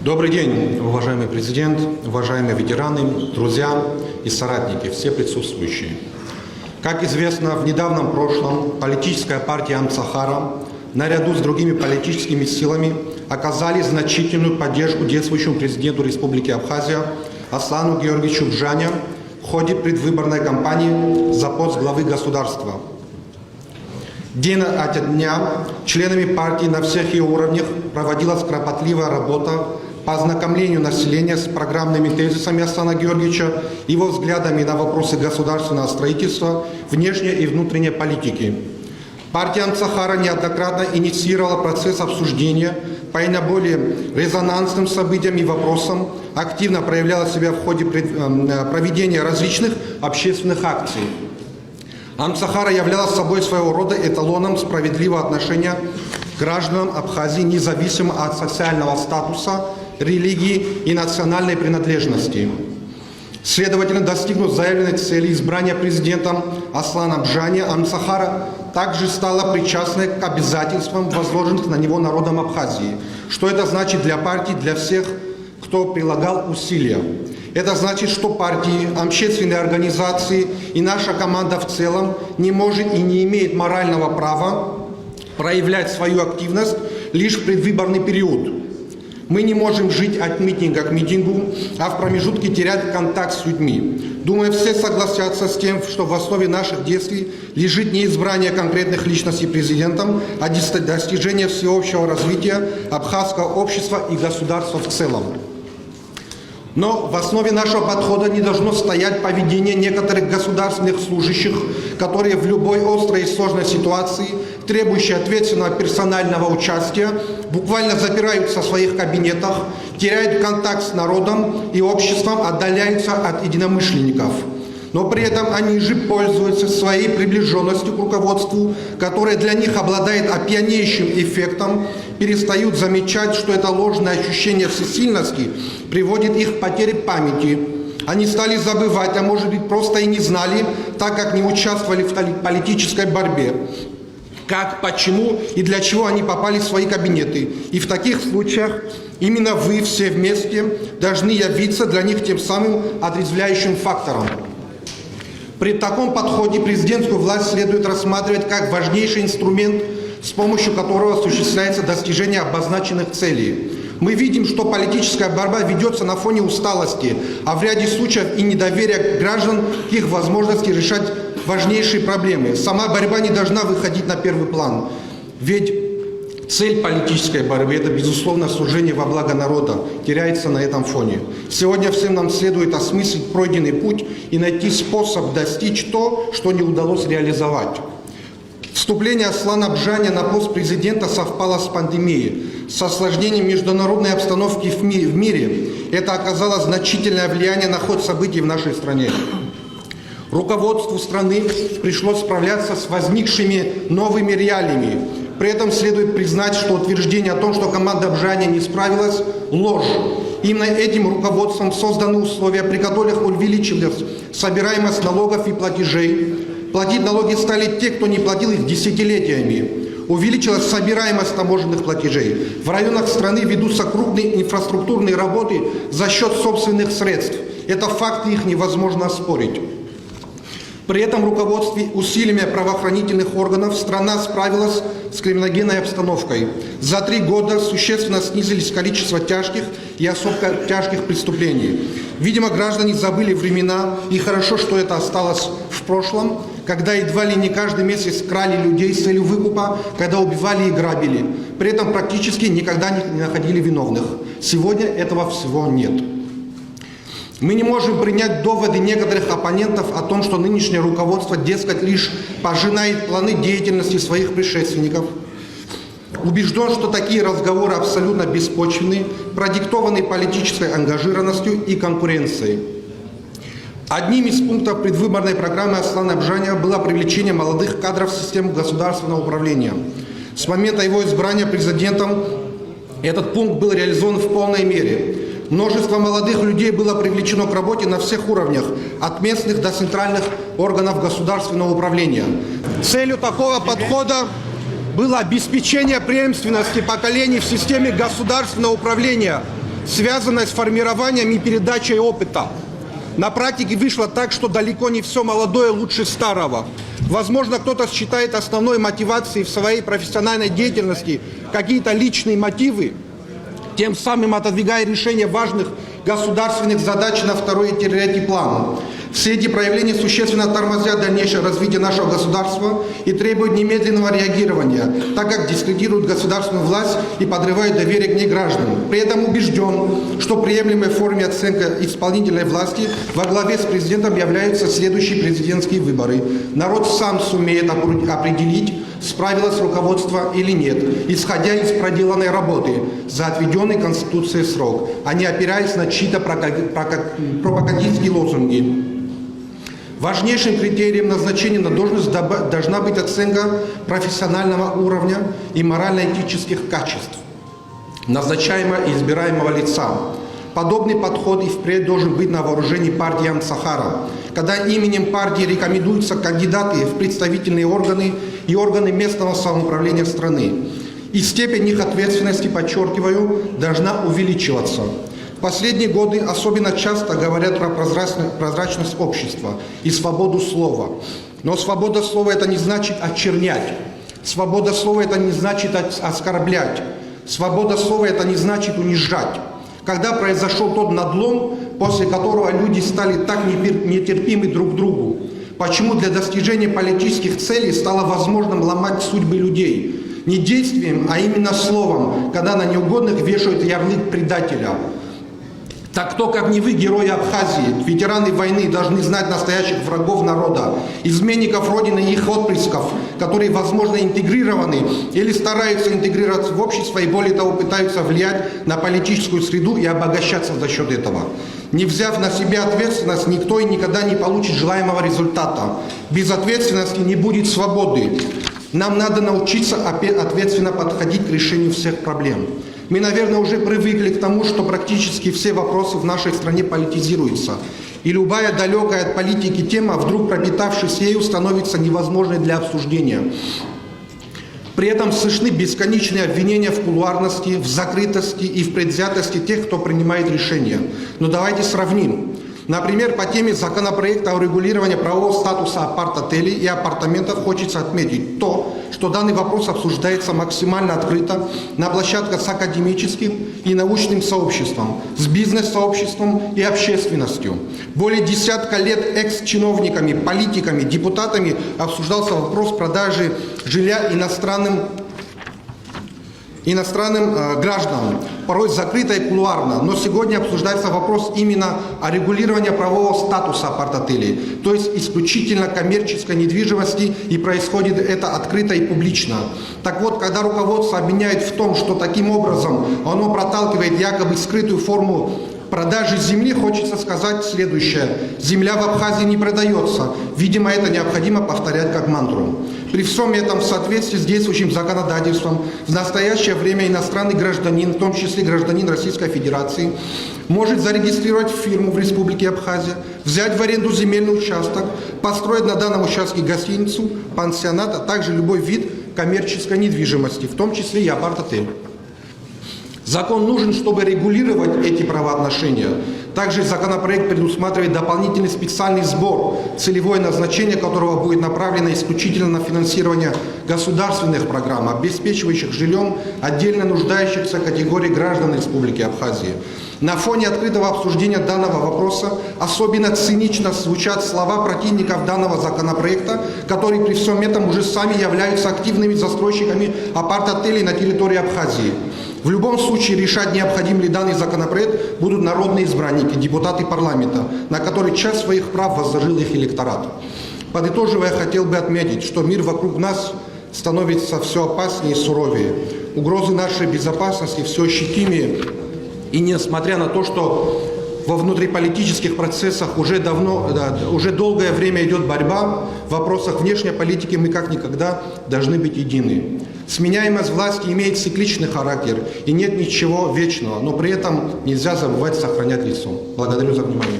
Добрый день, уважаемый президент, уважаемые ветераны, друзья и соратники, все присутствующие. Как известно, в недавнем прошлом политическая партия Амцахара наряду с другими политическими силами оказали значительную поддержку действующему президенту Республики Абхазия Аслану Георгиевичу Бжане в ходе предвыборной кампании за пост главы государства. День ото дня членами партии на всех ее уровнях проводилась кропотливая работа по ознакомлению населения с программными тезисами Аслана Георгиевича, его взглядами на вопросы государственного строительства, внешней и внутренней политики. Партия Амцахара неоднократно инициировала процесс обсуждения по наиболее резонансным событиям и вопросам, активно проявляла себя в ходе проведения различных общественных акций. Амцахара являлась собой своего рода эталоном справедливого отношения к гражданам Абхазии, независимо от социального статуса, религии и национальной принадлежности. Следовательно, достигнув заявленной цели избрания президентом Аслана Бжане, Амцахара также стала причастной к обязательствам, возложенных на него народом Абхазии. Что это значит для партии, для всех, кто прилагал усилия? Это значит, что партии, общественные организации и наша команда в целом не может и не имеет морального права проявлять свою активность лишь в предвыборный период. Мы не можем жить от митинга к митингу, а в промежутке терять контакт с людьми. Думаю, все согласятся с тем, что в основе наших действий лежит не избрание конкретных личностей президентом, а достижение всеобщего развития абхазского общества и государства в целом. Но в основе нашего подхода не должно стоять поведение некоторых государственных служащих, которые в любой острой и сложной ситуации, требующей ответственного персонального участия, буквально запираются в своих кабинетах, теряют контакт с народом и обществом, отдаляются от единомышленников. Но при этом они же пользуются своей приближенностью к руководству, которое для них обладает опьяняющим эффектом, перестают замечать, что это ложное ощущение всесильности приводит их к потере памяти. Они стали забывать, а может быть просто и не знали, так как не участвовали в политической борьбе. Как, почему и для чего они попали в свои кабинеты. И в таких случаях именно вы все вместе должны явиться для них тем самым отрезвляющим фактором. При таком подходе президентскую власть следует рассматривать как важнейший инструмент, с помощью которого осуществляется достижение обозначенных целей. Мы видим, что политическая борьба ведется на фоне усталости, а в ряде случаев и недоверия граждан к их возможности решать важнейшие проблемы. Сама борьба не должна выходить на первый план. Ведь цель политической борьбы – это, безусловно, служение во благо народа, теряется на этом фоне. Сегодня всем нам следует осмыслить пройденный путь и найти способ достичь то, что не удалось реализовать. Вступление Аслана Бжане на пост президента совпало с пандемией, с осложнением международной обстановки в мире. Это оказало значительное влияние на ход событий в нашей стране. Руководству страны пришлось справляться с возникшими новыми реалиями. При этом следует признать, что утверждение о том, что команда Бжане не справилась – ложь. Именно этим руководством созданы условия, при которых увеличилась собираемость налогов и платежей. Платить налоги стали те, кто не платил их десятилетиями. Увеличилась собираемость таможенных платежей. В районах страны ведутся крупные инфраструктурные работы за счет собственных средств. Это факты, их невозможно оспорить. При этом руководстве усилиями правоохранительных органов страна справилась с криминогенной обстановкой. За 3 года существенно снизились количество тяжких и особо тяжких преступлений. Видимо, граждане забыли времена, и хорошо, что это осталось в прошлом, когда едва ли не каждый месяц крали людей с целью выкупа, когда убивали и грабили. При этом практически никогда не находили виновных. Сегодня этого всего нет. Мы не можем принять доводы некоторых оппонентов о том, что нынешнее руководство, дескать, лишь пожинает планы деятельности своих предшественников. Убежден, что такие разговоры абсолютно беспочвенны, продиктованы политической ангажированностью и конкуренцией. Одним из пунктов предвыборной программы Аслана Бжане было привлечение молодых кадров в систему государственного управления. С момента его избрания президентом этот пункт был реализован в полной мере. Множество молодых людей было привлечено к работе на всех уровнях, от местных до центральных органов государственного управления. Целью такого подхода было обеспечение преемственности поколений в системе государственного управления связанная с формированием и передачей опыта. На практике вышло так, что далеко не все молодое лучше старого. Возможно, кто-то считает основной мотивацией в своей профессиональной деятельности какие-то личные мотивы, тем самым отодвигая решение важных государственных задач на второй и третий план. Все эти проявления существенно тормозят дальнейшее развитие нашего государства и требуют немедленного реагирования, так как дискредитируют государственную власть и подрывают доверие к ней граждан. При этом убежден, что приемлемой форме оценка исполнительной власти во главе с президентом являются следующие президентские выборы. Народ сам сумеет определить, справилось руководство или нет, исходя из проделанной работы за отведенный Конституцией срок, а не опираясь на чьи-то пропагандистские лозунги. Важнейшим критерием назначения на должность должна быть оценка профессионального уровня и морально-этических качеств назначаемого и избираемого лица. Подобный подход и впредь должен быть на вооружении партии Амцахара, когда именем партии рекомендуются кандидаты в представительные органы и органы местного самоуправления страны. И степень их ответственности, подчеркиваю, должна увеличиваться. В последние годы особенно часто говорят про прозрачность общества и свободу слова. Но свобода слова – это не значит очернять. Свобода слова – это не значит оскорблять. Свобода слова – это не значит унижать. Когда произошел тот надлом, после которого люди стали так нетерпимы друг к другу? Почему для достижения политических целей стало возможным ломать судьбы людей? Не действием, а именно словом, когда на неугодных вешают ярлык предателя. Так кто, как не вы, герои Абхазии, ветераны войны, должны знать настоящих врагов народа, изменников Родины и их отпрысков, которые, возможно, интегрированы или стараются интегрироваться в общество и, более того, пытаются влиять на политическую среду и обогащаться за счет этого. Не взяв на себя ответственность, никто и никогда не получит желаемого результата. Без ответственности не будет свободы. Нам надо научиться ответственно подходить к решению всех проблем. Мы, наверное, уже привыкли к тому, что практически все вопросы в нашей стране политизируются. И любая далекая от политики тема, вдруг пропитавшись ею, становится невозможной для обсуждения. При этом слышны бесконечные обвинения в кулуарности, в закрытости и в предвзятости тех, кто принимает решения. Но давайте сравним. Например, по теме законопроекта о регулировании правового статуса апарт-отелей и апартаментов хочется отметить то, что данный вопрос обсуждается максимально открыто на площадках с академическим и научным сообществом, с бизнес-сообществом и общественностью. Более десятка лет экс-чиновниками, политиками, депутатами обсуждался вопрос продажи жилья иностранным гражданам, порой закрыто и кулуарно, но сегодня обсуждается вопрос именно о регулировании правового статуса апарт-отелей, то есть исключительно коммерческой недвижимости, и происходит это открыто и публично. Так вот, когда руководство обвиняет в том, что таким образом оно проталкивает якобы скрытую форму продажи земли, хочется сказать следующее. Земля в Абхазии не продается. Видимо, это необходимо повторять как мантру. При всем этом, в соответствии с действующим законодательством, в настоящее время иностранный гражданин, в том числе гражданин Российской Федерации, может зарегистрировать фирму в Республике Абхазия, взять в аренду земельный участок, построить на данном участке гостиницу, пансионат, а также любой вид коммерческой недвижимости, в том числе и апарт-отель. Закон нужен, чтобы регулировать эти правоотношения. Также законопроект предусматривает дополнительный специальный сбор, целевое назначение которого будет направлено исключительно на финансирование государственных программ, обеспечивающих жильем отдельно нуждающихся категорий граждан Республики Абхазии. На фоне открытого обсуждения данного вопроса особенно цинично звучат слова противников данного законопроекта, которые при всем этом уже сами являются активными застройщиками апарт-отелей на территории Абхазии. В любом случае решать, необходим ли данный законопроект, будут народные избранники, депутаты парламента, на которые часть своих прав возложил их электорат. Подытоживая, хотел бы отметить, что мир вокруг нас становится все опаснее и суровее. Угрозы нашей безопасности все ощутимее. И несмотря на то, что во внутриполитических процессах уже долгое время идет борьба, в вопросах внешней политики мы как никогда должны быть едины. Сменяемость власти имеет цикличный характер, и нет ничего вечного, но при этом нельзя забывать сохранять лицо. Благодарю за внимание.